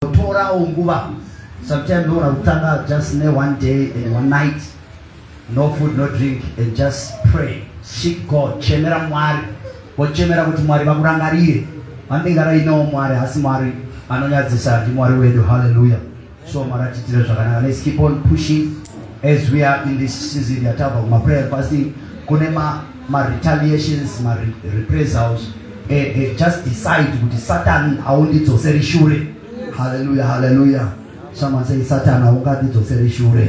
Sometimes we want just one day and one night, no food, no drink, and just pray, seek God. Chemera mwari, chemera kuti mwari vakurangarire. Andingara ino mwari asi mwari anonyadzisa ndi mwari wedu. Hallelujah. So maratitire zvakanaka. Let's keep on pushing as we are in this season ya tava kuma prayer fasting. Kune ma retaliations, ma reprisals. Just decide kuti Satan aundidzoseri shure. Hallelujah, hallelujah. Someone say Satan aundidzoseri shure.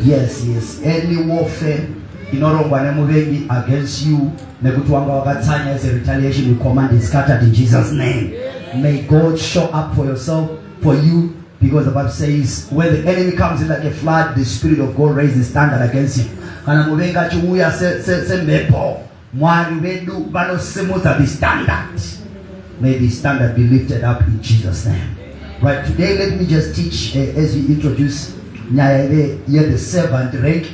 Yes. Any warfare inorongwa nemuvengi against you nekuti wanga wakatsanya as a retaliation, we command it scattered in Jesus' name. May God show up for yourself, for you, because the Bible says when the enemy comes in like a flood, the Spirit of God raises the standard against him. Kana muvenga chiuya se mbepo mwari vedu vanosimudza the standard. May the standard be lifted up in Jesus' name. Right, today let me just teach as we introduce nyaya the servant rank.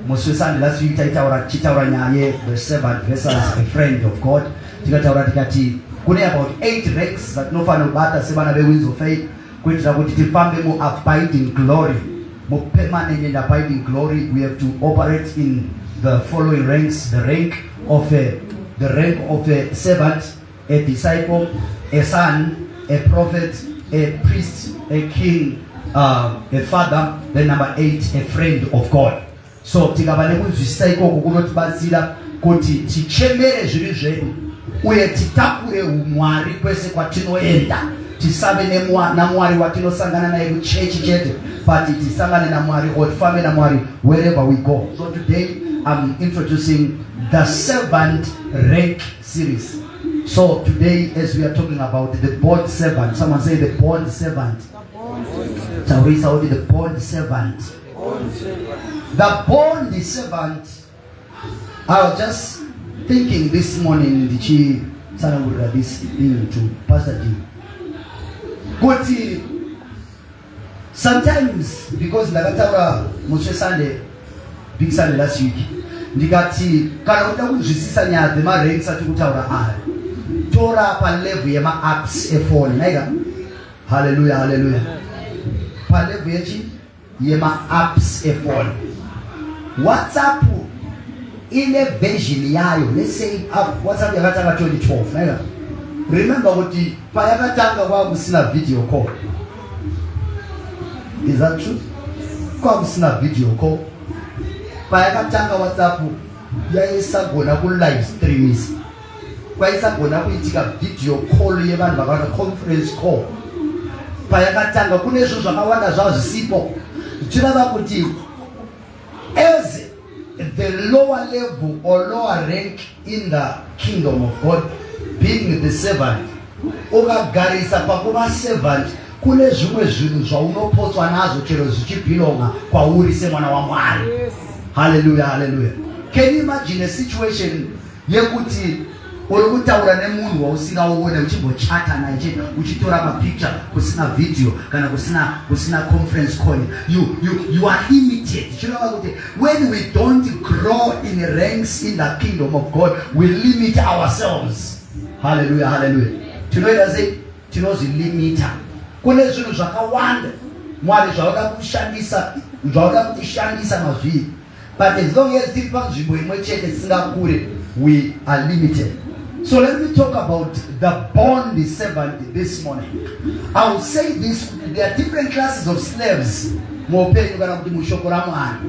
Mususani last week chitaura nyaya the servant versus a friend of God. Tikataura tikati kune about 8 ranks that no fano bata sebana be wings of faith kuitira kuti tifambe mu abiding glory, mu permanent and abiding glory. We have to operate in the following ranks: the rank of a servant, a disciple, a son, a prophet, a priest, a king, a father. Then number 8, a friend of God. So tikabane kunzwisisa ikoko kunotibatsira kuti tichemere zviri zvedu uye titakure umwari kwese kwatinoenda. Tisave namwari watinosangana naye kuchechi chete, but tisangane namwari or tifambe namwari wherever we go. So today I'm introducing the servant rank series. So today as we are talking about the bond servant, someone say the bond servant. The bond servant. The bond servant. I was just thinking this morning, this thing to Pastor G. But sometimes, because ndakataura Moshe Sunday, Big Sunday last week, ndikati kana uda kuzwisisa nyaya dzemaranks atikutaura aya, tora pa level yema apps efone, naiga. Hallelujah, hallelujah. Pa level yechi yema apps efone. WhatsApp ile version yayo, let's say WhatsApp yakatanga 2012, naiga. Remember kuti payakatanga kwakusina video call. Is that true? Kwakusina video call. Payakatanga WhatsApp yaisagona ku live streams. Kwaisagona kuitika video call yevanhu vakana conference call. Payakatanga kune zvinhu zvakawanda zvazvisipo. Zvichireva kuti as the lower level or lower rank in the kingdom of God, being the servant, ukagarisa pakuva servant, kune zvimwe zvinhu zvaunopotswa nazvo chero zvichibhilonga kwauri semwana waMwari. Hallelujah, hallelujah. Can you imagine a situation yekuti uri kutaura nemunhu wausingaone uchimbochata naye uchitora mapicture kusina video kana kusina conference call? You are limited. Chinova kuti when we don't grow in ranks in the kingdom of God, we limit ourselves. Hallelujah, hallelujah. Tinoita sei? Tinozvilimita. Kune zvinhu zvakawanda Mwari zvauda kutishandisa mazviri. But as long as tiri panzvimbo imwe chete tisingakure, we are limited. So let me talk about the bond servant this morning. I will say this: there are different classes of slaves. Muupenyu kana kuti mushoko raMwari.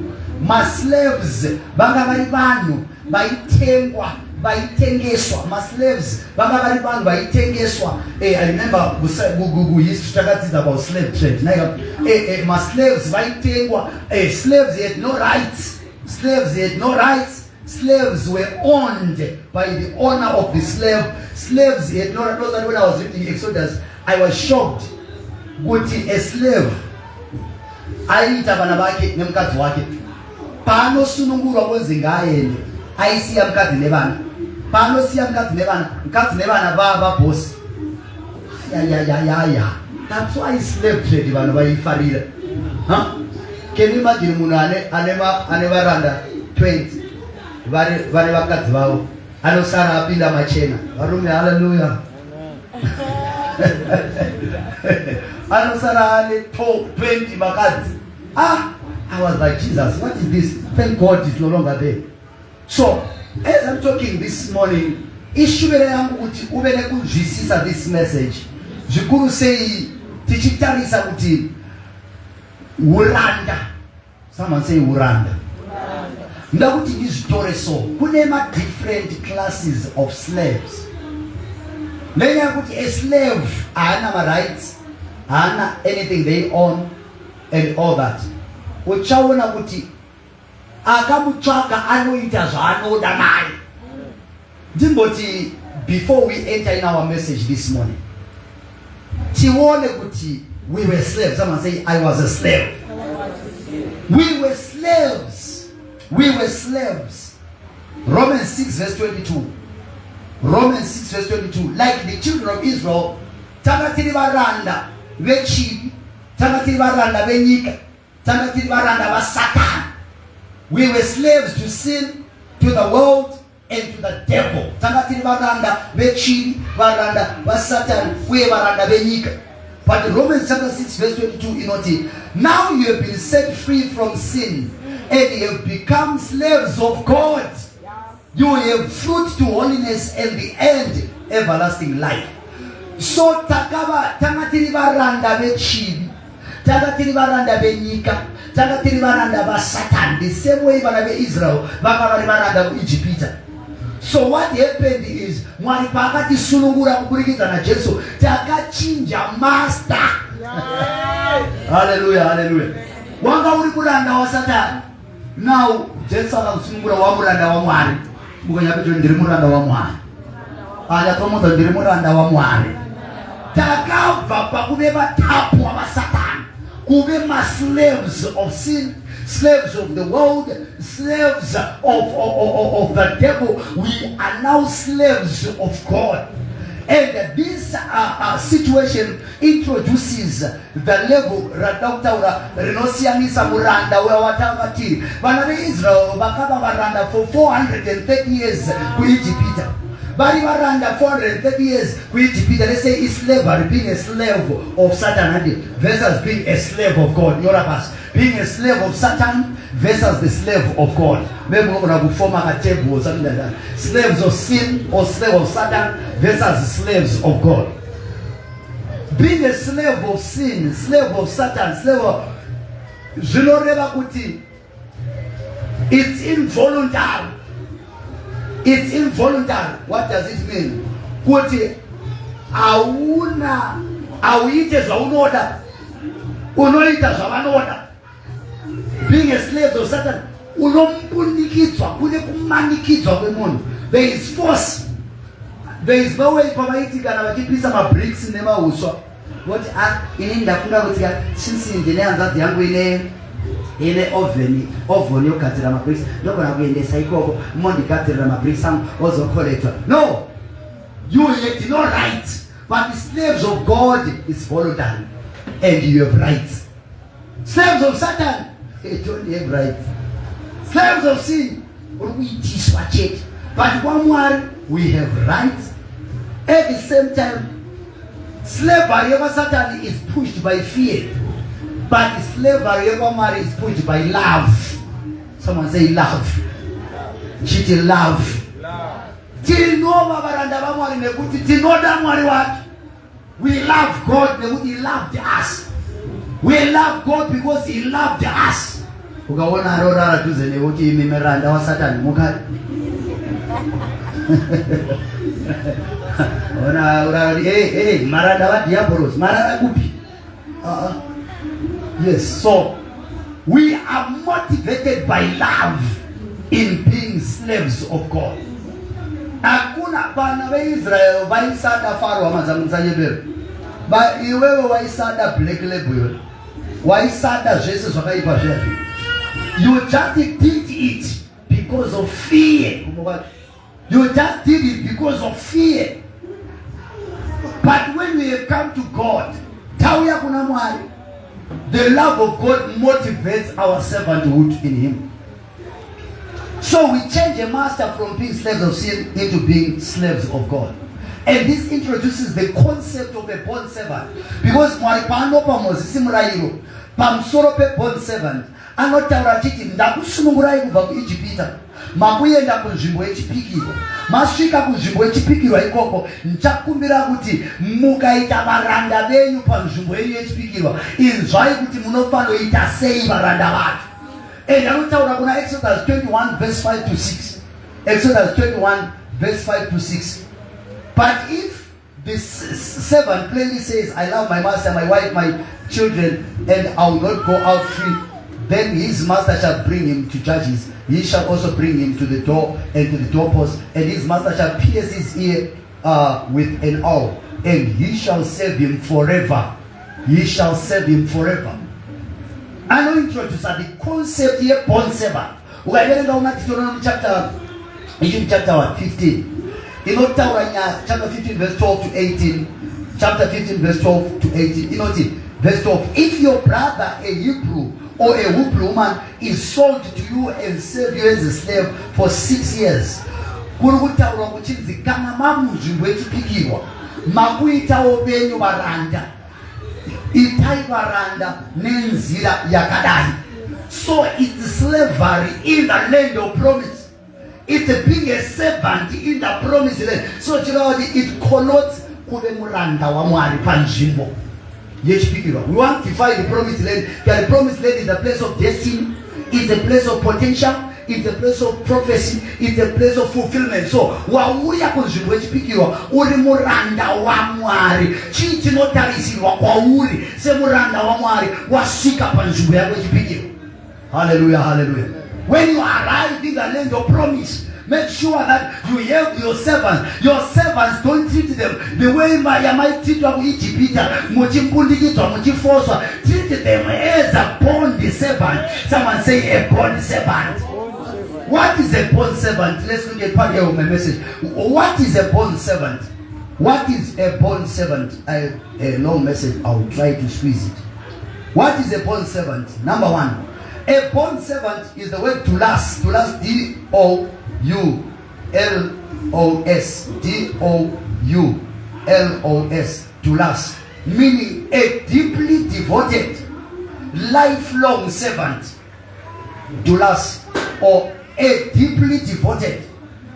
Ma-slaves vanga vari vanhu vaitengwa, vaitengeswa. Ma-slaves vanga vari vanhu vaitengeswa. I remember history takadzidza about slave trade. Ma-slaves vaitengwa. Slaves had no rights. Slaves had no rights. Slaves were owned by the owner of the slave. Slaves had no rights. When I was reading Exodus, I was shocked. Kuti a slave aiita vana vake nemukadzi wake. Paanosunungurwa kwenzi ngaaende, aisiya mukadzi nevana. Paanosiya mukadzi nevana vabhosi. That's why slave trade vanhu vaifarira. Can you imagine munhu ane varanda 20 vari vakadzi vavo, anosara apinda machena. Varume, hallelujah. anosara 20 makadzi. I was like, Jesus, what is this? Thank God it's no longer there. So as I'm talking this morning, ishuvere yangu kuti uvene kunzwisisa this message. Zvikuru sei tichitarisa kuti uranda. Someone say uranda. Ndakuti ndizvitore so kune ma different classes of slaves. Nenya kuti a slave hana ma rights, hana anything they own and all that. Uchaona kuti akamutsvaka anoita zvaanoda naye. Ndimboti before we enter in our message this morning, tione kuti we were slaves. Someone say, I was a slave. We were slaves. We were slaves. Romans 6 verse 22. Romans 6 verse 22. Like the children of Israel, takatiri varanda vechivi, takatiri varanda venyika, takatiri varanda vasatan. We were slaves to sin, to the world, and to the devil. Takatiri varanda vechivi, varanda vasatan, we varanda venyika. But Romans chapter 6 verse 22, you know, now you have been set free from sin and you have become slaves of God. You have fruit to holiness and the end, everlasting life. So takatiri varanda vechivi, takatiri varanda venyika, takatiri varanda vasatan. The same way vana Israel vakavari varanda Egypt. So what happened is Mwari pakati sulungura kuburikidza na Jesu takachinja master. Hallelujah, hallelujah. Wanga uri muranda wa Satani. Now Jesu akakusunungura wa muranda wa Mwari. Mukanya kuti ndiri muranda wa Mwari. Tomoto ndiri muranda wa Mwari. Takabva pakuve vatapwa va Satani. Kuve ma slaves of sin, slaves of the world, slaves of the devil. We are now slaves of God. And this situation introduces the level Radautaura Renosianisa Muranda where Watavati. Vana Israel Bakaba Varanda for 430 years with Egypt. Bari Varanda 430 years with Egypt. They say it's slavery, being a slave of Satan versus being a slave of God. Yorabas. Being a slave of Satan versus the slave of God. Maybe we're going to form a table or something like that. Slaves of sin or slave of Satan versus slaves of God. Being a slave of sin, slave of Satan, slave of Kuti, it's involuntary. It's involuntary. What does it mean? Kuti auna auite zvaunoda. Unoita zvavanoda. Being a slave of Satan, unompunikidzwa, kune kumanikidzwa kwemunhu. There is force. There is no way pamaiti kana vachipisa mabricks nemauswa. What inini ndafunga kuti since ndine hanzvadzi yangu ine oven yogadzira mabricks, ndogona kuendesa ikoko mondigadzirira mabricks angu ozokoletwa. No, you had no right. But the slaves of God is voluntary, and you have rights. Slaves of Satan, they don't have rights. Slaves of sin, we teach what it. But one we have rights. At the same time, slavery of Satan is pushed by fear, but the slavery of Mary is pushed by love. Someone say love. Chiti love. We love God because He loved us. We love God because He loved us. Ukaona arora tuze nekuti imemeranda wa Satan mukati. Ona urari maranda wa diabolos maranda kupi. Yes, so we are motivated by love in being slaves of God. Hakuna bana wa Israel vaisada Pharaoh amazamuzanyebero. Ba iwewe waisada black label. Waisada zvese zvakaipa zvapi. You just did it because of fear. You just did it because of fear. But when we have come to God, the love of God motivates our servanthood in Him. So we change a master from being slaves of sin into being slaves of God. And this introduces the concept of a bond servant. Because mwari paanopa Mozisi murayiro pamusoro pe-bond servant anotaura achiti ndakusunungurai kubva kuIjipita makuenda kunzvimbo yechipikirwa. Masvika kunzvimbo yechipikirwa ikoko ndichakumbira kuti mukaita varanda venyu panzvimbo yenyu yechipikirwa inzwai kuti munofanoita sei varanda vacho. And anotaura kuna Exodus 21 verse 5 to 6. Exodus 21 verse 5 to 6. But if the servant plainly says, I love my master, my wife, my children, and I will not go out free, then his master shall bring him to judges. He shall also bring him to the door and to the doorpost, and his master shall pierce his ear with an awl, and he shall serve him forever. He shall serve him forever. I know introduce the concept here, bond servant. We are going to Deuteronomy chapter 15. You know, chapter 15 verse 12 to 18. Chapter 15 verse 12 to 18. You know, verse 12. If your brother, a Hebrew or a Hebrew woman, is sold to you and serve you as a slave for 6 years, kurukutaura kuchinzi kana mamunzvimbo yechipikirwa makuitawo venyu varanda, itai varanda nenzira yakadai. So it's slavery in the land of promise. It's being a servant in the promised land. So it connotes kuve muranda wa Mwari panzvimbo yechipikirwa. We want to find the promised land. The promised land is the place of destiny, it's a place of potential, it's a place of prophecy, it's a place of fulfillment. So wauya kunzvimbo yechipikirwa uri muranda wa Mwari. Chii chinotarisirwa kwauri semuranda wa Mwari wasvika panzvimbo yako yechipikirwa. Hallelujah, hallelujah. When you arrive in the land of promise, make sure that you help your servants. Your servants, don't treat them the way my treat of Egypt. Treat them as a bond servant. Someone say a bond servant. What is a bond servant? Let's look at part of my message. What is a bond servant? What is a bond servant? I have a long message. I will try to squeeze it. What is a bond servant? Number one. A bond servant is the word doulos. Doulos, D-O-U-L-O-S. D-O-U-L-O-S. Doulos. Meaning a deeply devoted, lifelong servant. Doulos. Or a deeply devoted,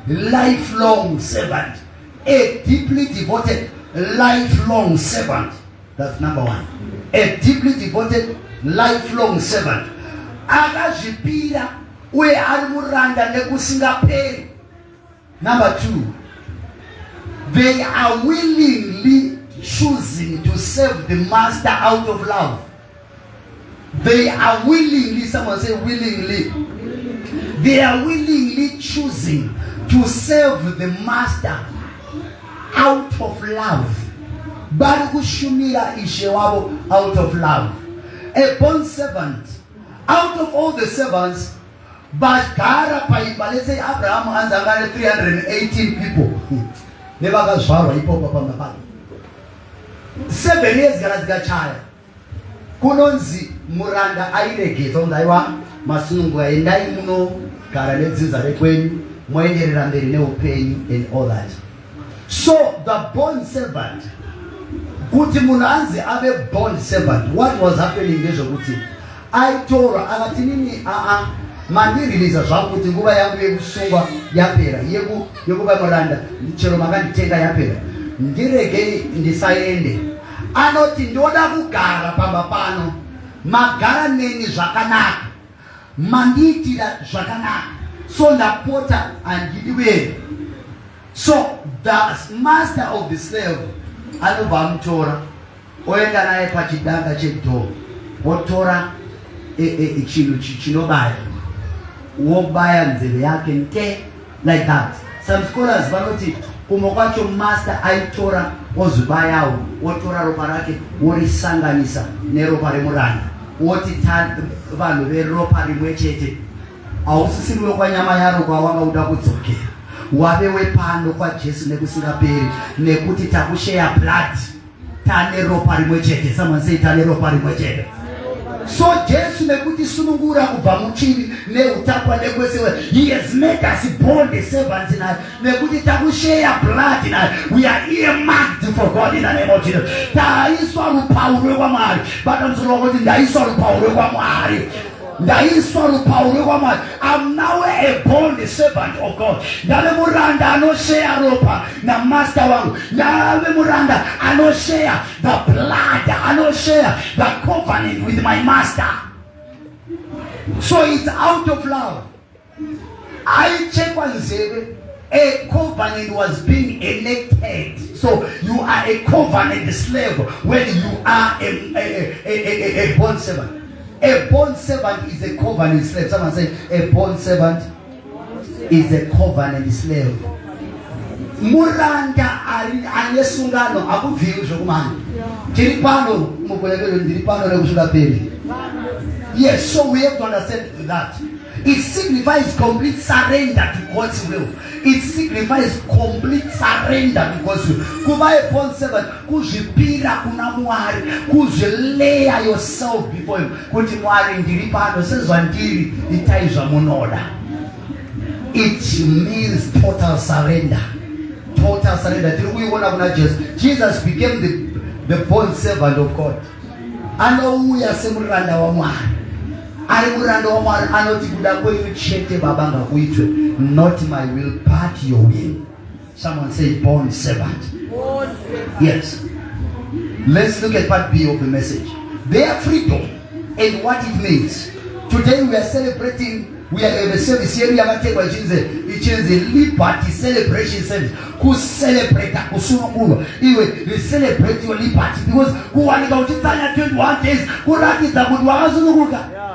lifelong servant. A deeply devoted, lifelong servant. That's number one. A deeply devoted, lifelong servant. Akazvipira uye ari muranda nekusingaperi. Number two, they are willingly choosing to serve the master out of love. They are willingly, someone say willingly. They are willingly choosing to serve the master out of love. Bari kushumira ishe wavo out of love. A bond servant, out of all the servants, Bashkara Paipa, let's say Abraham and 318 people. Never got shower, he pop up on the back. 7 years, Garazgachaya. Kunonzi Muranda Aireke, on Daiwa, Masunga, and Daimuno, Karanezis are Queen, Moyer and the no pain, and all that. So the bond servant, Mkwananzi, a bond servant. What was happening in Jesuiti? I told her, Alatinini, Mandiriliza, Zakuti, Guba Yabu, Suba, Yapera, Yabuba Miranda, Cheromagani, Tega Yapera. Ndirege in the silent. Anoti Doda Bugara, Pambapano, Magara Neni Zakana, Manditi Zakana, so the porter and Gideon. So the master of the slave, Alubam Torah, Oenda Nai Pachidanga Cheto, what Torah Chinobai, Wobaya and Zeliaken, like that. Some scholars vanoti Kumokacho master I Torah was Bayao, what Torah Roparaki, what is Sanganisa, Nero Parimurana, what it had Vanu, Ropari Wechete. I also see Wanyamayaru Gawanga. Wabewe pano kwa Jesu nekusira peri nekuti takushare blood tane ropa rimwechete. Someone say tane ropa rimwechete. So Jesu nekuti sunungura kubva muchivi neutapwa nekwesewe. He has made us born the servants naye. Nekuti takushare blood naye. We are earmarked for God in the name of Jesus. Taiswa rupauro kwa Mwari. Bata msoro kuti ndaiswa rupauro kwa Mwari. I'm now a born servant of God. Ndave muranda anoshare ropa na master wangu. Ndave muranda anoshare the blood, anoshare the covenant with my master. So it's out of love. I check one zero. A covenant was being enacted. So you are a covenant slave when you are a bond servant. A bond servant is a covenant slave. Someone say a bond servant is a covenant slave. Muranda anesungano akubviwi zvokumanya. Tiri pano mukolevero ndiri pano nekusvika peri. Yes, so we have to understand that. It signifies complete surrender to God's will. It signifies complete surrender to God's will. Kuva a bond servant, kuzvipira kuna Mwari, kuzvileya yourself before him. Kuti Mwari ndiri pano, sezva ndiri, itai zvamunoda. It means total surrender. Total surrender. Jesus became the bond servant of God. Anouya semuranda wa Mwari. Not my will, but your will. Someone say bond servant. Yes. Let's look at part B of the message. Their freedom and what it means. Today we are celebrating. We have a service here. We are going to it is a liberty celebration service. Who celebrate that? We celebrate your liberty because who want to go to 21 days? Who like it? That would want to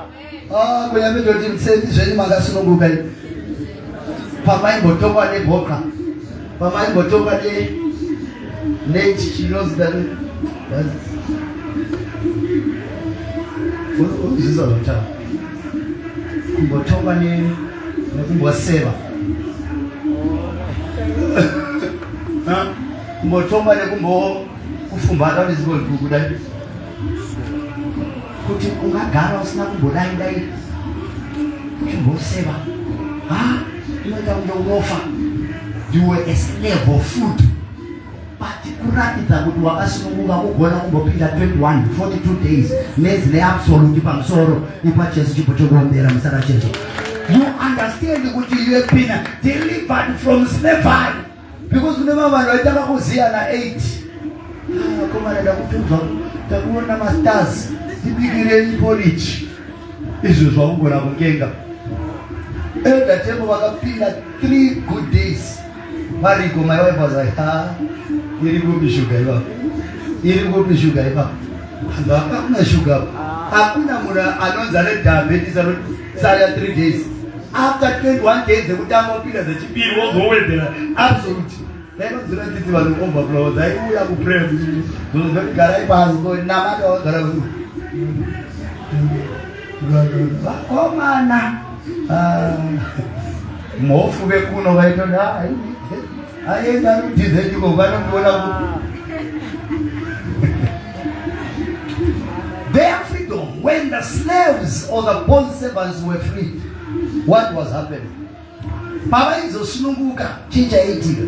oh, we have to say this very magasunguka. Pamai botoka de boka. Pamai botoka de Nate, she knows that. What is all the time? Botoka de Kumboseva. Botoka de Kumbo Kufumbata is going to good. Kuti ungagara usina kumbodai dai kumboseva inoita kundomofa. You were a slave of food, but kuratidza kuti wakasununguka kugona kumbopinda 42 days nezine absolute pamusoro ipachesu chipo chokuombera musara chesu. You understand kuti you have been delivered from slavery because kunema vanhu vaitanga kuziya na 8 komana ndakutunzwa takuona masters ibigireni porridge izvo zvakugona kungenga elder tembo vakapinda 3 good days variko. My wife was like iri kupi sugar ipapo, iri kupi sugar ipapo, hakuna sugar, hakuna munhu anonzi ane diabetes anosara 3 days. After 21 days dzekutanga kupinda dzechipiri wozowedzera absolute. Ndainonzira titi vanhu overflow dzaiuya kupraise garai pasi namata wagara vakomana mhofu vekuno vaitoda aenda rudhizediko vanomboona their freedom. When the slaves or the bond servants were freed, what was happening? Pavaizosununguka chichaitika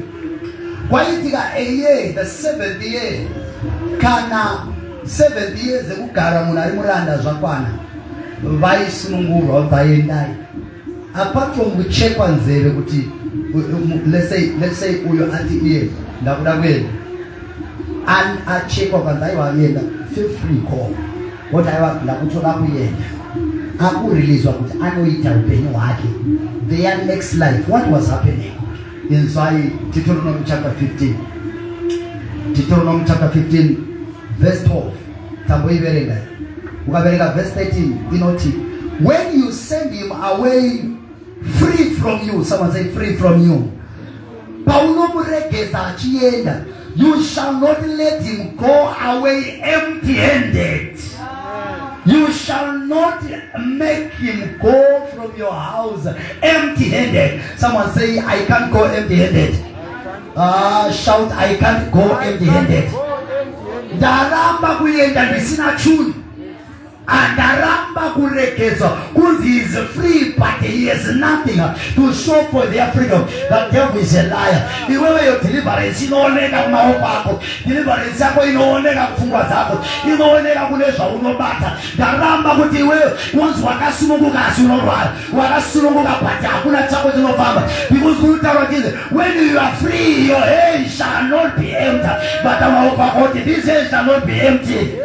kwaitika a year, the 7th year kana 7 years ekugara munhu ari muranda zvakwana vaisunungurwa vaendai. Apart from kuchekwa nzeve kuti let's say uyo ati iye ndakuda kuenda achekwa kwanza aivaenda feel free call what aiva ndakutoda kuenda akurilizwa kuti anoita upenyu hwake their next life. What was happening in Deuteronomy chapter 15? Deuteronomy chapter 15 verse 12 tamboiverenga ukaverenga verse 13 inoti when you send him away free from you, someone say free from you, paunomuregeza achienda, you shall not let him go away empty-handed. You shall not make him go from your house empty-handed. Someone say I can't go empty-handed. Shout I can't go empty-handed. Ndaramba kuenda ndisina chuni. andaramba kurekedzwa kunzi he is free but he has nothing to show for their freedom. The devil is a liar. Iwewe yo deliverance inooneka kumaoko ako, deliverance yako inooneka kufungwa zako, inooneka kune zvaunobata. Ndaramba kuti iwewe once wakasununguka asi unorwara, wakasununguka but hakuna chako chinofamba. Because kutaura kuti when you are free your hand shall not be empty, but amaoko ako this hand shall not be empty.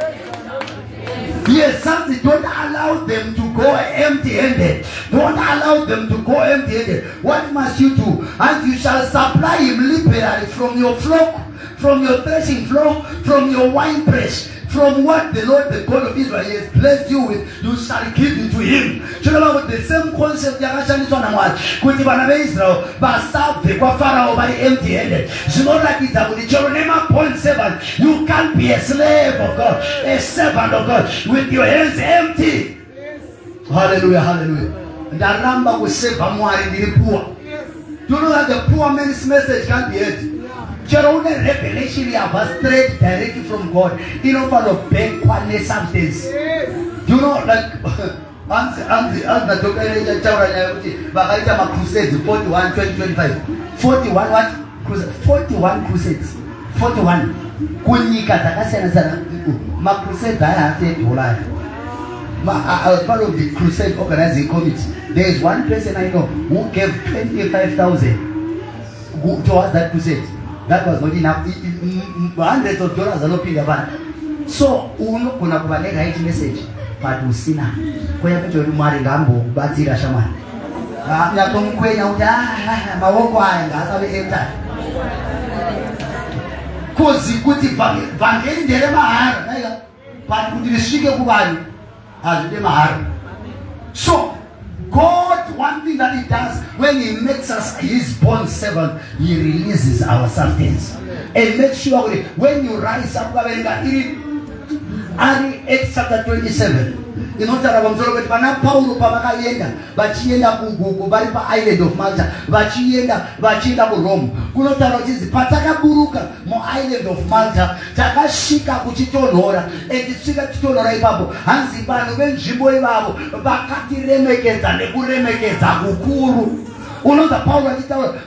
Yes, something. Don't allow them to go empty-handed. Don't allow them to go empty-handed. What must you do? And you shall supply him liberally from your flock, from your threshing floor, from your wine press, from what the Lord, the God of Israel, has blessed you with, you shall give it to him. With the same concept, kuti vana veIsrael vasabve kwaFarao vari empty-handed. Zvinoratidza kuti chero nema .7 you can't be a slave of God, a servant of God with your hands empty. Hallelujah, hallelujah. Ndaramba kuseva Mwari ndiri poor. Do you know that the poor man's message can't be heard? Chero une revelation yabva straight directly from God. Inofana back kwane substance. Do you know like as the doctor taura nyaya kuti vakaita macrusades 41 2025 41 what crusades 41 crusades 41 kunyika dzakasiyana siyana. Macrusades aya hafi edolari. I was part of the crusade organizing committee. There is one person I know who gave 25,000 towards that crusade. That was not enough. Hundreds of dollars are not paying about. So unokona kuva ne right message but usina kwenya kuti Mwari ngambobatsira shamani nyatomkwenya kuti maoko aya ngaasave empty kozi kuti vhangeri ndere mahara naiga but kuti risvike kuvanhu hazvide mahara. So God, one thing that he does when he makes us his bond servant, he releases our substance and make sure that when you rise up, Ari 8 chapter 27. Inotaura pamusoro kuti pana Paulo pavakaenda vachienda kugugu vari paisland of Malta vachienda kuRome. Kunotaura kuti patakaburuka muisland of Malta takasvika kuchitonhora tichisvika chitonhora ipapo hanzi vanhu venzvimbo ivavo vakatiremekedza nekuremekedza kukuru. Unonza Paulo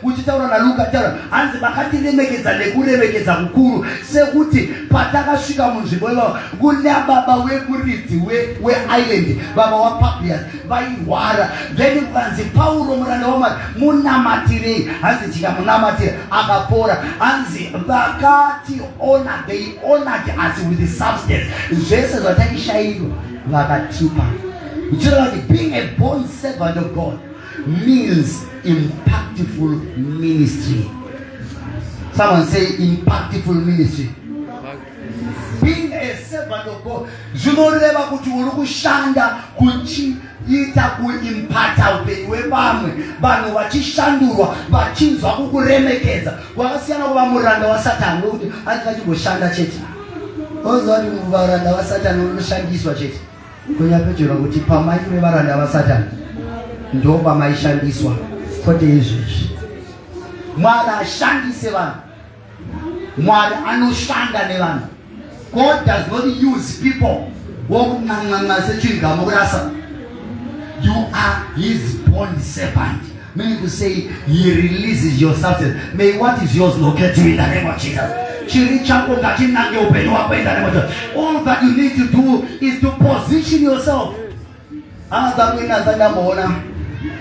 uchitaura naLuka taura hanzi vakatiremekedza nekuremekedza kukuru sekuti patakasvika munzvimbo ivavo kune baba wemuridzi weisland baba waPublius vairwara. Then hanzi Paulo muranda waMwari munamatirei, hanzi tikamunamatira akapora. Hanzi vakationa, they honored us with the substance. Zvese zvataishayirwa vakatipa. Being a born servant of God means impactful ministry. Someone say impactful ministry. Being a servant of God zvinoreva kuti uri kushanda kuchiita kuimpata upenyu hwevamwe, vanhu vachishandurwa vachinzwa kukuremekedza. Wakasiyana kuva muranda waSatani wekuti andikachimboshanda chete oziva kuti muranda waSatani unoshandiswa chete. Kunyapedzera kuti pamaive varanda vaSatani ndo pamaishandiswa kwete izvezvi. Mwari ashandise vanhu, Mwari anoshanda nevanhu. God does not use people wokun'an'an'a sechingamo kurasa. You are his bond servant, meaning to say he releases your substance. May what is yours locate you in the name of Jesus. All that you need to do is to position yourself.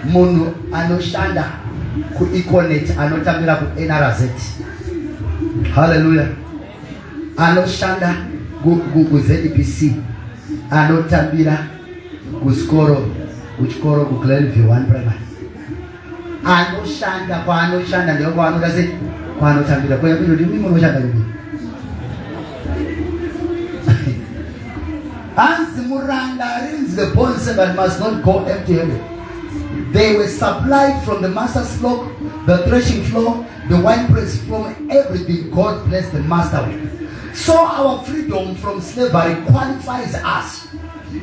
Munhu anoshanda kuEconet anotambira kuNRZ. Hallelujah. Anoshanda kuZEPC anotambira kuchikoro kuGlenview 1 primary. Anoshanda kwaanoshanda ndiko kwaanoda sei kwaanotambira. Kwa hiyo ndimi munoshanda kupi? Hanzi muranda rings the bond servant must not go empty-handed. They were supplied from the master's flock, the threshing floor, the winepress, from everything God blessed the master with. So our freedom from slavery qualifies us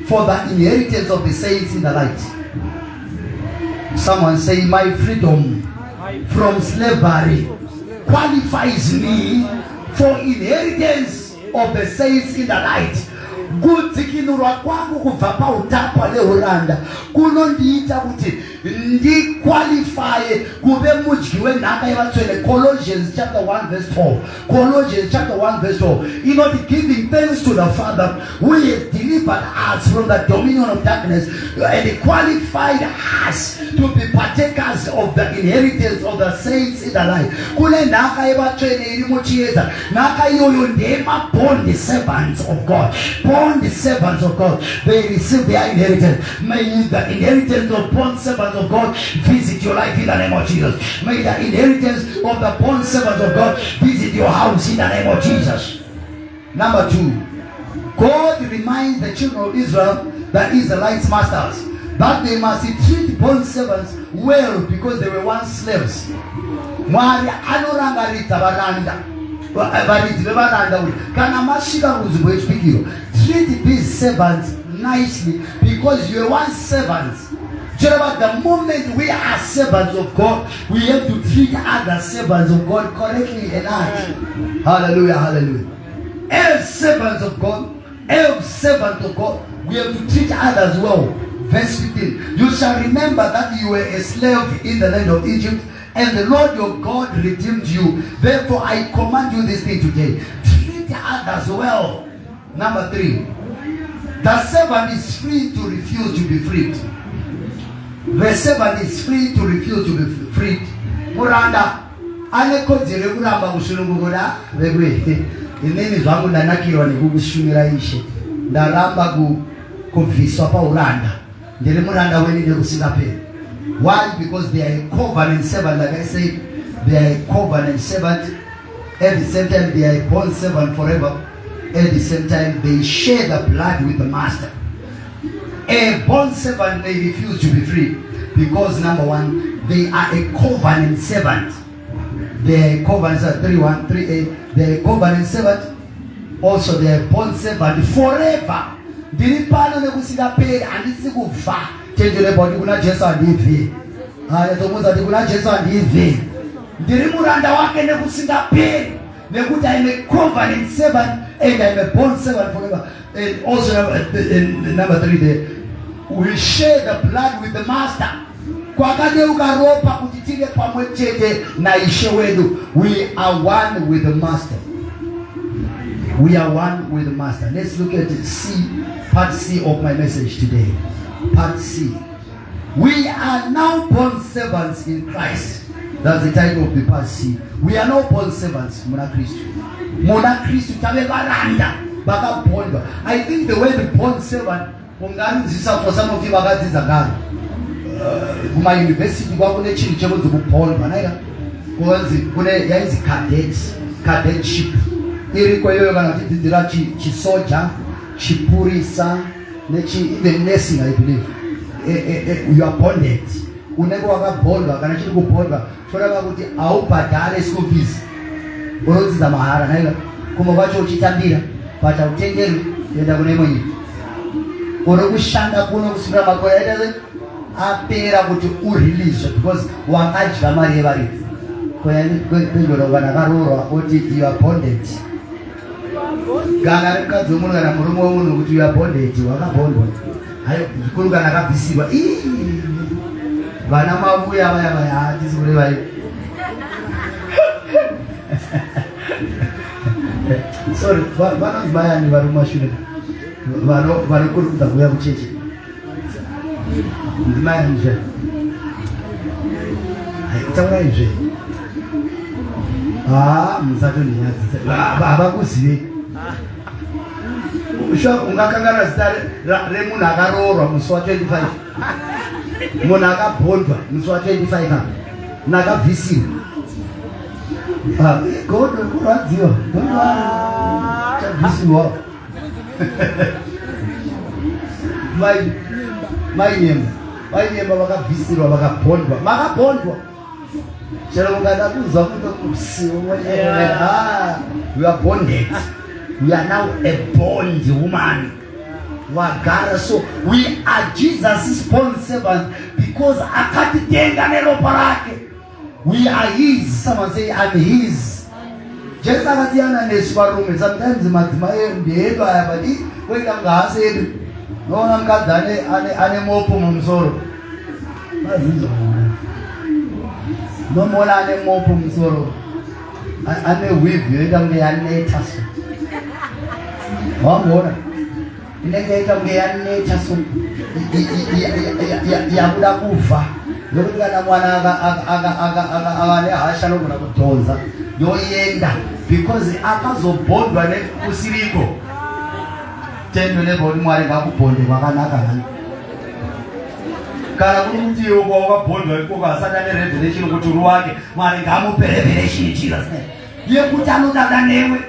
for the inheritance of the saints in the light. Someone say, my freedom from slavery qualifies me for inheritance of the saints in the light. Good kudzikinurwa kwangu kubva pautapwa leuranda kunondiita kuti ndiqualifye kuve mudyi wenhaka yevatsvene. Colossians chapter 1 verse 12. Colossians chapter 1 verse 12. Inoti giving thanks to the Father who has delivered us from the dominion of darkness and qualified us to be partakers of the inheritance of the saints in the light. Kune nhaka yevatsvene iri muchiedza. Nhaka iyoyo ndema bond servants of God. Bond servants of God. They receive their inheritance. May the inheritance of bond servants of God visit your life in the name of Jesus. May the inheritance of the bond servants of God visit your house in the name of Jesus. Number 2, God reminds the children of Israel, the Israelites masters, that they must treat bond servants well because they were once slaves. Mwari anorangaridza varanda varidzi vevaranda kuti kana masvika kunzvimbo yechipikiro, treat these servants nicely because you were once servants. But the moment we are servants of God, we have to treat other servants of God correctly and right. Hallelujah, hallelujah. As servants of God, as servants of God, we have to treat others well. Verse 15. You shall remember that you were a slave in the land of Egypt, and the Lord your God redeemed you. Therefore, I command you this thing today. Treat others well. Number 3. The servant is free to refuse to be freed. The servant is free to refuse to be freed. Muranda, alekodzere kuramba kusununguka vekwe. Inini zvangu ndanakirwa nekukushumira Ishe. Ndaramba kubviswa pauranda. Ndiri muranda weni nekusingaperi. Why? Because they are a covenant servant, like I said. They are a covenant servant. At the same time, they are a bond servant forever. At the same time, they share the blood with the master. A bond servant may refuse to be free because number 1, they are a covenant servant. They are a covenant servant. 3:1, 3:8. They are a covenant servant. Also, they are a bond servant forever. Diripano nekusingaperi andisi kufa. Tendele body kuna Jesu andive. Tomuza kuna Jesu andive. Ndiri muranda wake nekusingaperi. Nekuti I am a covenant servant and I am a bond servant forever. And also number 3 there, we share the blood with the master. Kwakadeuka ropa kutitile pamwe chete na Ishe wedu. We are one with the master. We are one with the master. Let's look at C, part C of my message today. Part C. We are now bond servants in Christ. That's the title of the part C. We are now bond servants. Mona Christ. Mona Christ tave varanda. I think the word bond servant for some of you vakadzidza kuma university kwakune chinhu chekunzi kubondwa naika kune yainzi cadetship iriko iyoyo kana tidzidzira chisoja chipurisa even nursing I believe. You are bonded. Unenge wakabondwa kana chiri kubondwa chodava kuti haubhadhare school fees unodzidza mahara naika kuma kwacho uchitambira but hautengerwi kuenda kune imwe nyika. Uri kushanda kuno kusvika makore aita apera kuti urelease because wakadya mari yevaridzi. Kwendora kana karoorwa kuti you are bonded. Kana mukadzi womunhu kana murume womunhu kuti you are bonded, wakabondwa. Hayo zvikuru kana akabvisirwa. Vana mabuya vaya hatisi kureva iyo. Sorry, vanonzi vayani vari mumashure vari kurikudza kuuya kucheche. Ndimayani taurai musatondinyadziza havakuzive. Ungakanganwa zita remunhu akaroorwa musi wa25, munhu akabhondwa musi wa25, munhu akabvisirwa. Godo kurwadziwa chabvisirwa. Mainemba vakabvisirwa vakabhondwa. Makabhondwa chero mungada kuzwa kutokusiwa. We are bonded. We are now a bond woman. Wagara. So we are Jesus' bond servant because akatitenga neropa rake. We are his. Someone say I'm his. Just akatiyana nesvarume. Sometimes madzimai ndeedu aya but kwenda ngasedu nona mkadzi ane mopo mumsoro mazizo nomona ane mopo mumsoro ane wig yoita kunge yaneta so wamona inenge yaita kunge yaneta so yakuda kufa yokuti kana mwana akane hasha nogona kutonza yoenda because akazobhondwa nekusiriko tendo nebodi mwari ngakubhonde kwakanaka hani kana kuti iwe wakabhondwa ikoko asati ane revelation kuti ruwake mwari ngamupe revelation Jesus yekuti anodada newe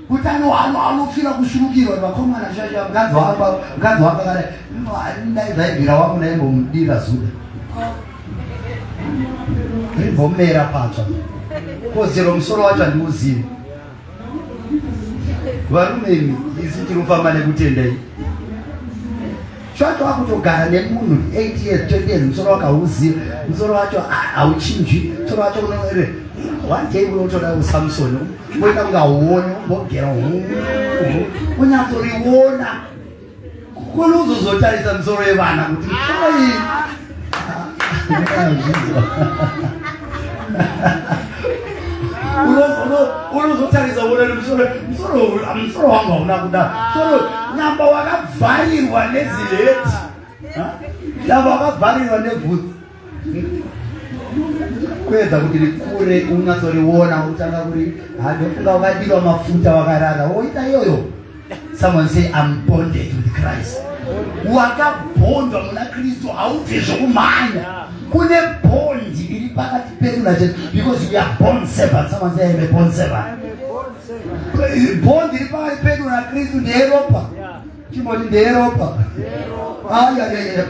kuti anofira kushurukirwa vakomana shasha mukadzi wako kana ndaibvira wangu ndaimbomudira zuda rimbomera patsva kozero musoro wacho handiuzivi varume imi isi tirikufamba nekutendai zvacho wakutogara nemunhu 8 years 20 years musoro wakauziva musoro wacho hauchinjwi musoro wacho unoere one day unotoda kusamsoni unoita kunge hauoni umbogera unyatsorivona kunozozotarisa musoro yevana kuti unozotarisa uone musoro wanga una kuda soro nyamba wakavharirwa nezileti nyamba wakavharirwa nebvudzi kuedza kuti rikure unyatsoriona utanga kuri handofunga wakadilwa mafuta wakarara woita iyoyo. Someone say I'm bonded with Christ. Wakabhondwa muna Kristu haubve zvokumhanya. Kune bondi iri pakati pedu naJesu because we are born servants. Someone say I'm a born servant. Bondi iri pakati pedu naKristu ndeyeropa. Chimoti ndeyeropa.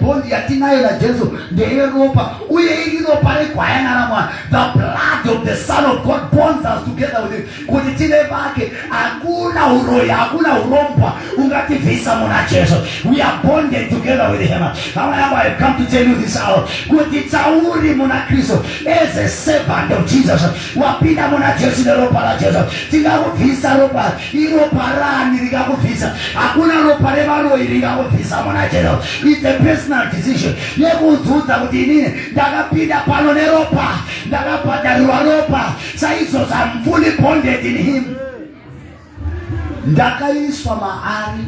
Bondi yatinayo naJesu ndeyeropa. Uye iri ropa regwayana ramwana. The blood of the Son of God bonds us together with him. Kuti tine pake hakuna uroya, hakuna urompa ungativhisa muna Jesu. We are bonded together with him. However, I come to tell you this hour. Kuti tauri muna Kristu as a servant of Jesus. Wapinda muna Jesu neropa la Jesu. Tingakuvhisa ropa. Iropa rani ringakuvhisa. Hakuna ropa revaroi ringakuvhisa muna Jesu. It's a personal decision. Yekudzudza kuti inini ndakapinda pano neropa. Ndakabhadharirwa ropa. Saizvozvo I'm fully bonded in him. Ndakaiswa maari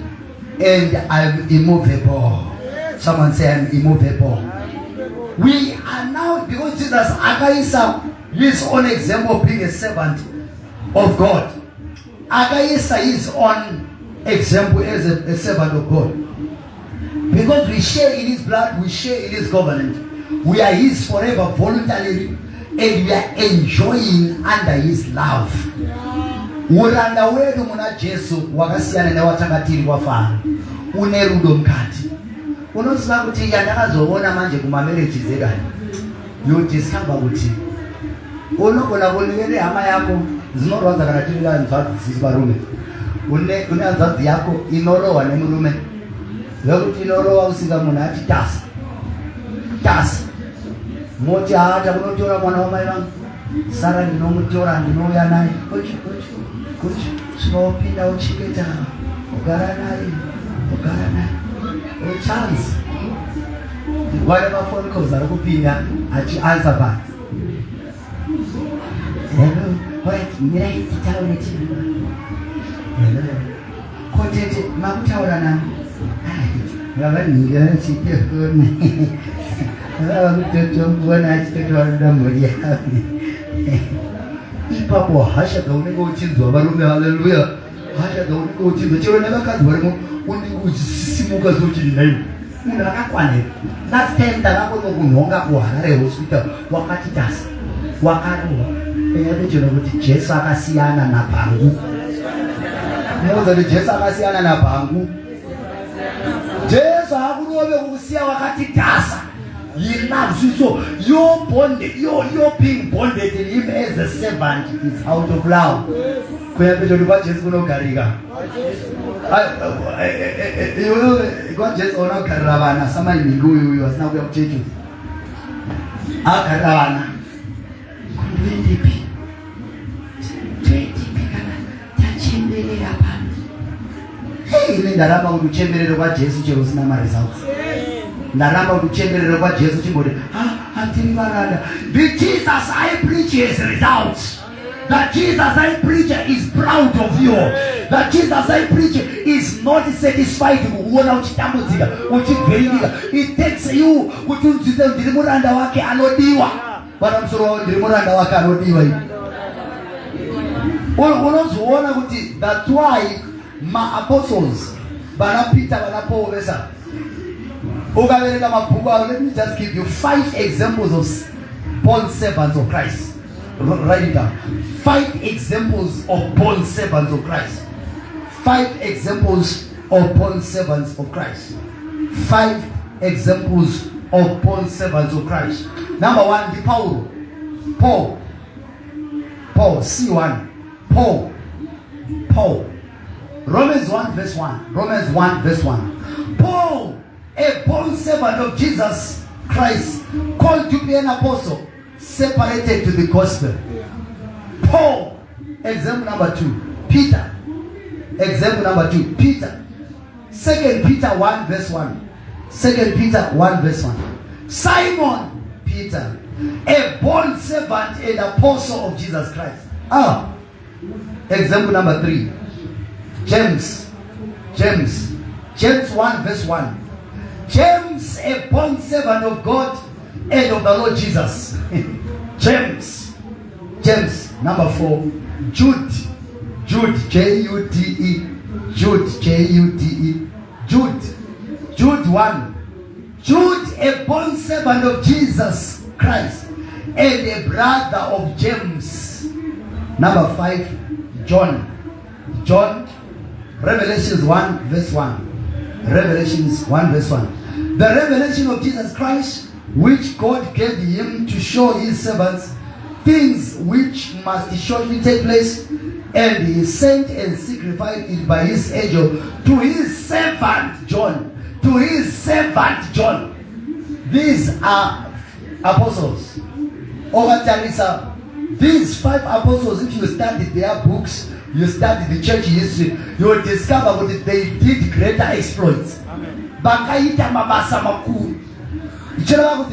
and I'm immovable. Someone say I'm immovable. We are now, because Jesus akaisa his own example of being a servant of God. Akaisa his own example as a servant of God. Because we share in his blood, we share in his covenant. We are his forever voluntarily, and we are enjoying under his love. Uranda wedu muna Jesu wakasiyana newatanga tiri wafana. Une rudo mkati. Unoziva kuti yandakazoona manje kumamarriage edani. You discover kuti unogona kuningire hama yako zinorwadza kana tiri nzvadzi dzisiri varume. Une nzvadzi yako inorohwa nemurume. Vekuti inorohwa usinga munhu ati tasa. Tasa. Moti haata kunotora mwana wamai vangu. Sara ndinomutora ndinouya naye. Kuti sinopinda uchiketa ugara naye uchanzi wale mafoni calls ari kupinda achiansa basi. Hello, wait, mirai titaure chini. Hello, kotete makutaura nami. Ngavanhingira chitefoni. Vakutotombona achitotaura ndambori yami. Ipapo hasha dzaunenge uchinzwa varume, haleluya, hasha dzaunenge uchinzwa chero nevakadzi varimo unenge uchisimuka sochiri naivo munhu akakwanira. Last time ndakakono kunhonga kuHarare hospital wakati tasa wakarohwa eyapechono kuti Jesu akasiyana naBhangu. Munoza kuti Jesu akasiyana naBhangu. Jesu hakurove kukusiya wakati tasa. He loves you, so you're bonded. You're being bonded in him as a servant is out of love. Kwa Jesu kunogarika. Kwa Jesu unogarira vana samani minguyu uyu asina kuya kuchechu. Agarira vana. Kundipi. Twendi kana tachemberera pano. ine ndaramba kuti uchemberere kwa Jesu chero usina ma results. Ndaramba kuti uchemberere kwa Jesu chimboti atiri varanda. The Jesus I preach has results. That Jesus I preach is proud of you. That Jesus I preach is not satisfied kuona uchitambudzika, uchivhiringika. It takes you kuti udzidze ndiri muranda wake anodiwa. Bana msoro ndiri muranda wake anodiwa. Unozoona kuti that's why ma apostles bana Peter bana Paul vesa. Ukaverenga mabhuku avo, let me just give you 5 examples of born servants of Christ. Write it down. 5 examples of born servants of Christ. 5 examples of born servants of Christ. 5 examples of born servants of Christ. Number 1, the Paul. C1. Paul. Romans 1 verse 1. Romans 1 verse 1. Paul, a born servant of Jesus Christ, called to be an apostle, separated to the gospel. Paul. Example number 2. Peter. Example number 2. Peter. 2 Peter 1 verse 1. 2 Peter 1 verse 1. Simon Peter, a born servant and apostle of Jesus Christ. Example number 3. James 1 verse 1. James, a born servant of God and of the Lord Jesus. James. Number 4. Jude, J-U-D-E. Jude 1. Jude, a born servant of Jesus Christ and a brother of James. Number 5. John. Revelations 1 verse 1. Revelations 1 verse 1. The revelation of Jesus Christ, which God gave him to show his servants things which must shortly take place, and he sent and signified it by his angel to his servant John. These are apostles. Over Talisa, these 5 apostles, if you study their books, you study the church history, you will discover that they did greater exploits. Bakaita mabasa makuru.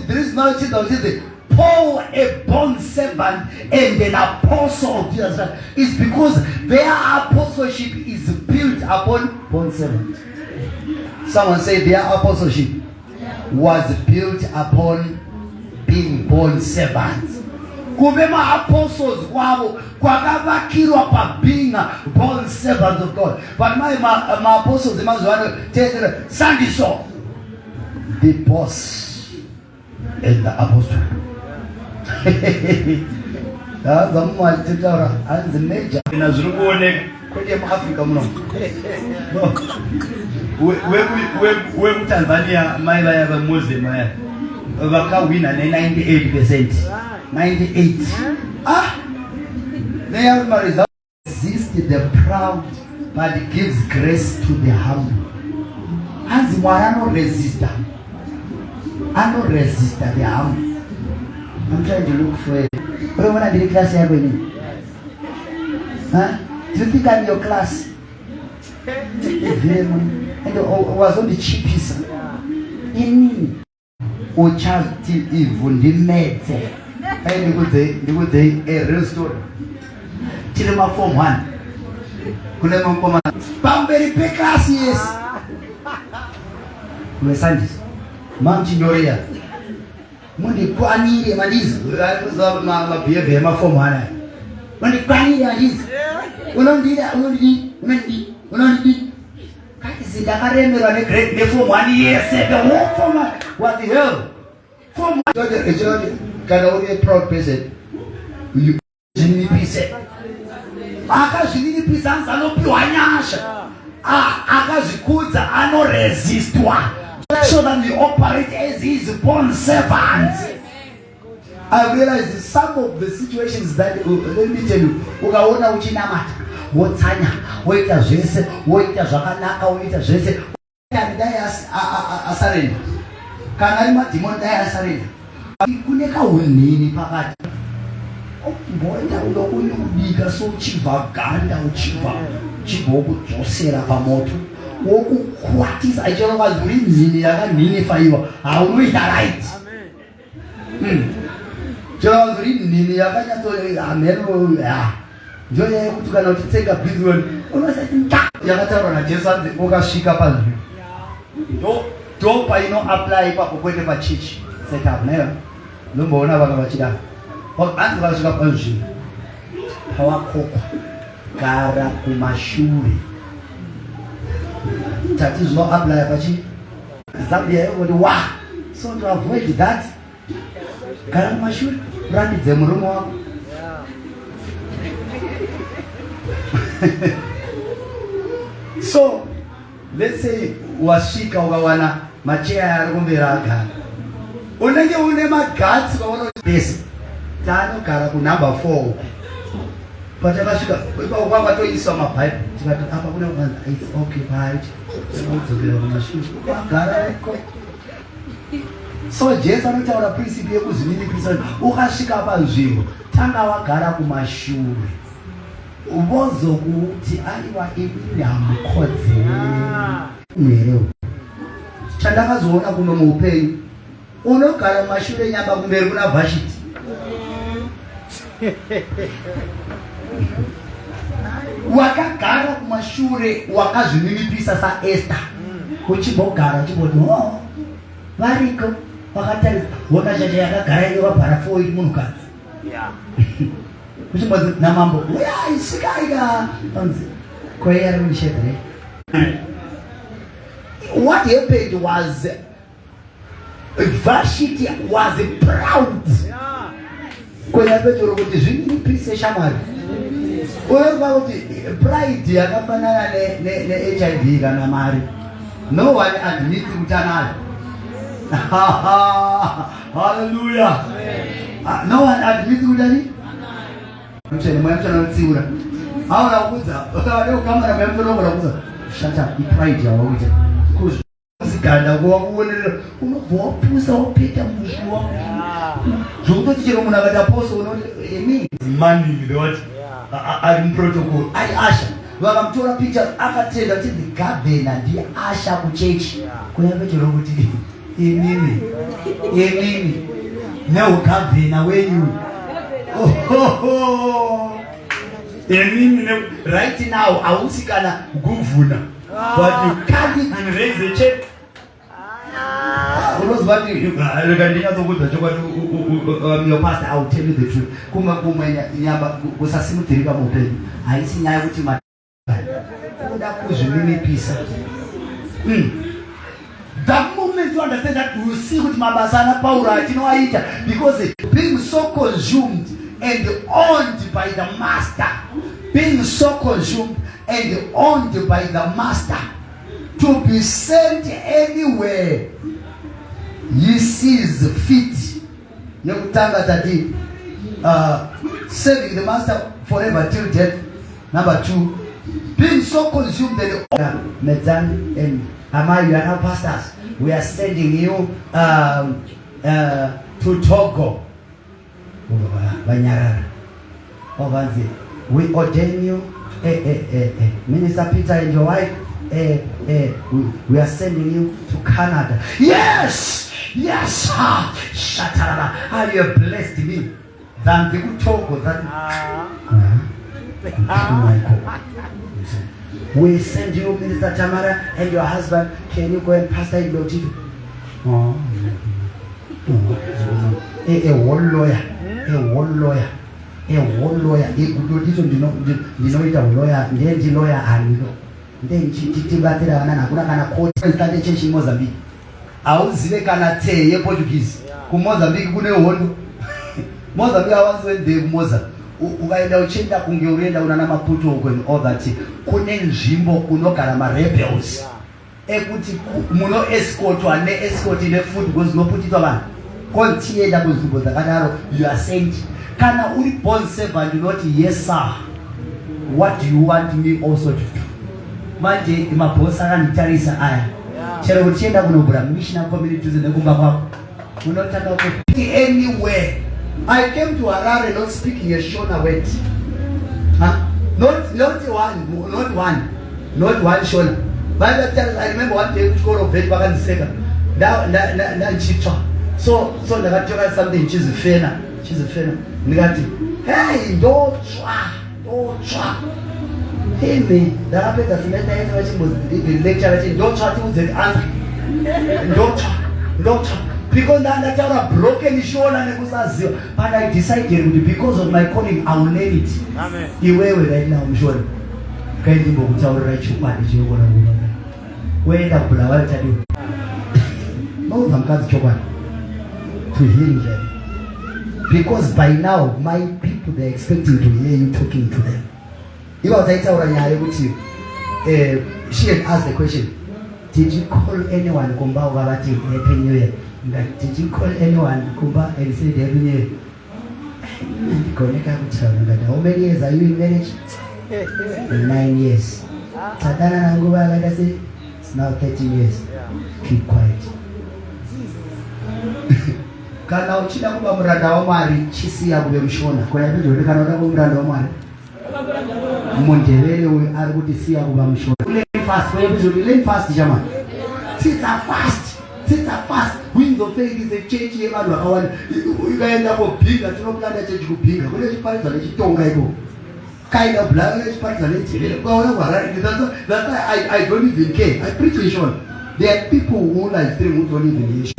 There is no change. Paul, a born servant and an apostle of Jesus Christ, is because their apostleship is built upon born servant. Someone say their apostleship was built upon being born servants. Kubema apostles wabo kwakavakirwa pa being born servants of God. But my apostles emazwana tell Sunday so the boss and the apostle. The multi-dollar and the major in Azrubone, Korean Africa. We Tanzania, my have a Muslim, Vaka winner 98%. 98. They have no result. Resist the proud, but it gives grace to the humble. As one, I don't resist them. I don't resist the humble. I'm trying to look for it. What do you want to do class here? Do you think I'm your class? And was on the cheapest. In Ochati even the mate. And you would say a real story. Chilima form 1. Kulemon command. Pamberi Pecas, yes. We're Sandys. Mountain Yoria. Mundi kwani maliza ma behavior ma form 1. Mundi kwani maliza. Unondi. Kasi ndakaremera ne great ne form 1 yes. The whole form what the hell? Form 1. Can only a proud person. You Jimmy Pise. Jimmy Pise ansalo piwanyasha. Akazikuza ano resistwa. So that we operate as his born servants. I realize some of the situations that let me tell you, ukaona uchinamata, wotsanya, woita zvese, woita zvakanaka, woita zvese, dai asarenda. Kana ari madhimoni dai asarenda. Kune kaunini pakati. Mboita unokubika so uchibva ganda uchibva kudzosera pamoto. wokukwatisa chero vazuri nhini yakanhinifaiwa haunoita right. Chero vazuri nhini yakanyatso amhero njoya yekuti kana uchitsenga bhizironi unosati yakataurwa najesu anzi ukasvika panzvimbo ndo painoapply ipapo kwete pachechi setup nayo nomboona vaka vachida anzi vakasvika panzvimbo pawakokwa gara kumashure tati zvinoapply pachi zambia yoti wa so to avoid that gara kumashure urandidze murume wako. So let's say wasvika ukawana macheya ari kumberi agara unenge une magatsi ukaona pese taanogara kunumber 4 patakasvika kwakatoiswa mabhaibheri tikati apa kune kuanza it's okay right udzokera kumashure agara iko. So Jesu anotaura principle yekuzvininipisa ukasvika panzvimbo tanga wagara kumashure uvozokuti aiwa ini hamukodzeri mwero. Chandakazoona kuno muupenyu unogara mashure nyamba kumberi kuna Vhashiti wakagara kumashure wakazvininipisa saEsther uchimbogara uchingoti variko wakatarisa wona chacha yakagara iyo vabhara 4 iri munhukadzi kuchimbozi namambo uyai sikaika panzi kweyari munishedhere. What happened was Vashiti was proud kwenya petoro kuti zvininipise shamwari unoziva kuti pride yakafanana neHIV kana mari no one admits kuti anayo. Hallelujah. No one admits kuti ani mchene mwamchanotsiura aona kuza ukawade kukamera mwamchonongora kuza shut up pride yawo kuti kuziganda kuwakuonerera unobva wapusa wapeta muzviwa zvokutoti chero munhu akati aposo unoti emi money ndoti ari muprotocol ai asha vakamutora picha akatenda kuti the governor ndiye asha kuchechi kunyangwe chero kuti inini neugavhena wenyu inini right now hausi kana guvhuna but you can't even raise a check. Unozwa kuti rekandinyatsokuudza chokwadi your pastor I will tell you the truth kumwe nyamba kusasimudzirika muupenyu haisi nyaya kuti kuda kuzvininipisa. The moment you understand that, you will see what Mabasana Paula Tinoaita, because being so consumed and owned by the master, being so consumed and owned by the master, to be sent anywhere he sees fit. Serving the master forever till death. Number 2, being so consumed and Medan and Amar, you are now pastors. We are sending you to Togo. We ordain you, Minister Peter and your wife. We are sending you to Canada. Yes, yes. Shatarara, how you have blessed me. Than the good Togo. We send you, Minister Tamara, and your husband. Can you go and pastor in Lotito? A one lawyer. A lawyer. A good Lotito, you know it a lawyer, then the lawyer, and then she did battle and I'm going to quote and started changing Mozambique. I was Zilekana say, a Portuguese. Who Mozambique would have won Mozambique. I was with the Mozambique. Ukaenda uchenda kungeurenda unana maputo and all that kune nzvimbo kunogara marebels ekuti muno escortwa ne-escort ne-food because noputitwa vanhu kontienda kunzvimbo dzakadaro you are sent. Kana uri born servant unoti yes sir, what do you want me also to do? Manje mabhosi akanditarisa aya chero uchienda kunogura missionary communities nekumba kwako unotanga kuti anywhere. I came to Harare not speaking a Shona word. Not one Shona. I remember one day which called of back and second. Now chicha. So I told her something, she's a fena. Negati. Hey, don't try. Hey me, the habit of the lecture, don't try to the answer. Don't try. Because that's a broken shoulder and but I decided because of my calling, I will let it. Amen. You wear right now, I'm sure. Can you go to our right to manage your one? Where the blood tell you? No one comes to hear them. Because by now, my people, they're expecting to hear you talking to them. You know, that's how I with you. She had asked the question, did you call anyone Kumba Wabati Happy New Year? Did you call anyone Kumba and say Happy New Year? How many years are you in marriage? 9 years. Satana Nanguba, like I say, it's now 13 years. Keep quiet. Kana uchida kuba mranda wa mari chisi ya kube mshona kwa hivyo ndio kana kuba mranda wa mari mundevele we ari kuti siya kuba mshona fast kwa hivyo learn fast jamani sita fast window faith is a church yevanhu vakawanda ukaenda kubhinga tinokulanda church kubhinga kune chiparidzwa nechitonga iko kind of blood chiparidzwa nechirere kwaona kwarari that's why I don't even care. I preach in short. There are people who live stream who don't even hear.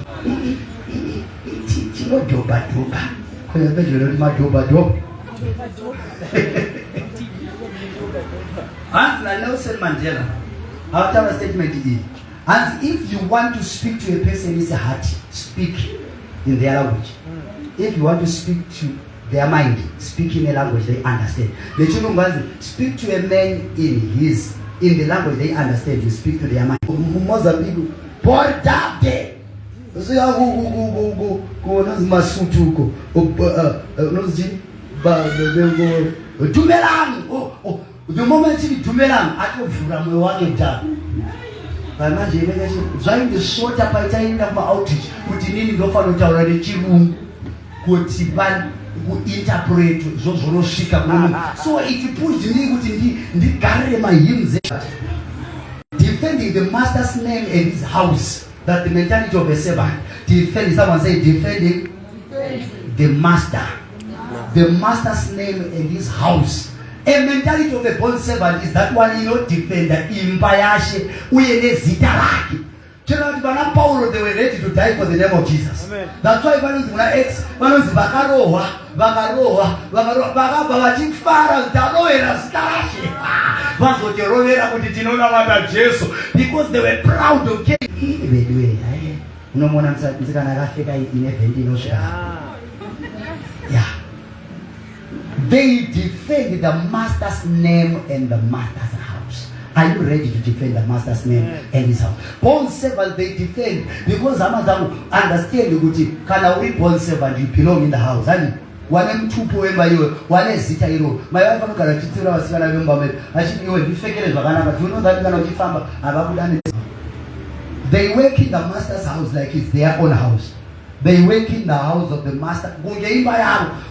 No doba. When you bet you don't my doba. And Nelson Mandela, after a statement he did. And if you want to speak to a person, it's a heart. Speak in their language. If you want to speak to their mind, speak in a language they understand. The children speak to a man in the language they understand. You speak to their mind. Mozambique, boy, that day. Masutuko, Dumelang. The moment you Dumelang, I go from the one down. I imagine trying to sort up by time of my outreach, putting in the follow already Chibu, who Tiban, who interpret Zozo Shika. So if you put the Garema hymns, defending the master's name and his house. That the mentality of a servant. Defending, someone say defending the master. The master's name in his house. A mentality of a bond servant is that one, defend the imbayashe, uyene zitalaki. Children of Paulo, they were ready to die for the name of Jesus. Amen. That's why one is ex, one is Bakaroa, because they were proud of getting. Yeah. They defend the master's name and the master's house. Are you ready to defend the master's name and his house? Bond servant they defend because Amazon understand the can we bond servant you belong in the house. One two poem by you, one is Zitairo. My wife got a titular was going to remember. I should you be faking but you know that you're going to give they work in the master's house like it's their own house. They work in the house of the master.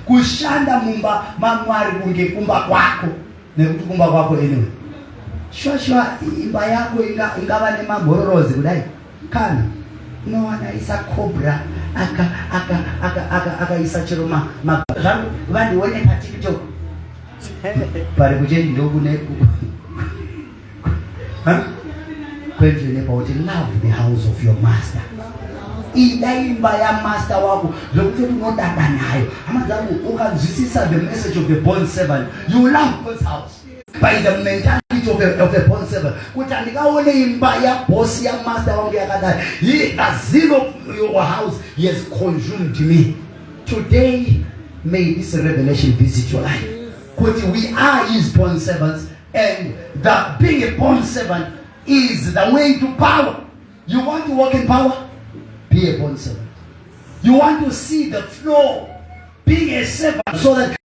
Kushanda mumba mamwari kunge kumba kwako. Nekukumba kwako anyway. Sure imba yako ingaba nemambororozi kudai. Kana no ana isa cobra aka isa chiroma vandi wone patikito. Pari kujeni ndoku neku. Kwendle about love the house of your master. Idaimba ya master wako lokuthi unodada nayo amazamu ukazwisisa the message of the bond servant. You love God's house by the mentality of the bond servant. Kuthi andikaone imba ya boss ya master wangu yakadai the zeal of your house he has consumed me. Today may this revelation visit your life. Kuthi we are his bond servants and that being a bond servant is the way to power. You want to walk in power? Be a bond servant. You want to see the flow? Being a servant so that